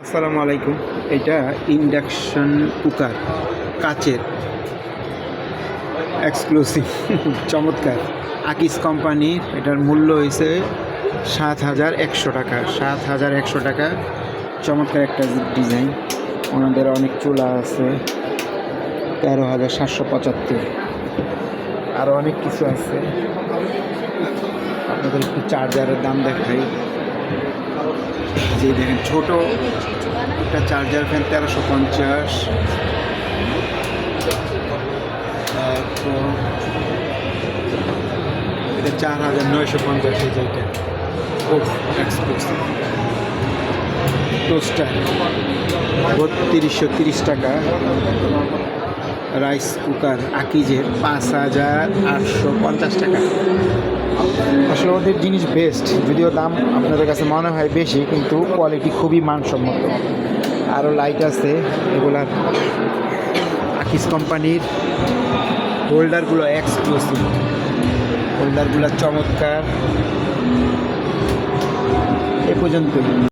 আসসালামু আলাইকুম। এটা ইন্ডাকশন কুকার, কাচের, এক্সক্লুসিভ চমৎকার। আকিস কোম্পানির। এটার মূল্য হয়েছে ৭,১০০ টাকা। ৭,১০০ টাকা। চমৎকার একটা ডিজাইন। ওনাদের অনেক চুলা আছে। ১৩,৭৭৫। আরও অনেক কিছু আছে। আপনাদের একটু চার্জারের দাম দেখাই। যে দেখেন ছোট একটা চার্জার ফ্যান ১৩৫০। তারপর এটা ৪,৯৫০। এই যে এটা এক্সক্লুসিভ টোস্টার ৩২৩০ টাকা। রাইস কুকার আকিজের ৫,৮৫০ টাকা। আসলে ওদের জিনিস বেস্ট, যদিও দাম আপনাদের কাছে মনে হয় বেশি, কিন্তু কোয়ালিটি খুবই মানসম্মত। আরও লাইট আছে এগুলার। আকিস কোম্পানির হোল্ডারগুলো এক্সক্লুসিভ, হোল্ডারগুলো চমৎকার। এ পর্যন্তই।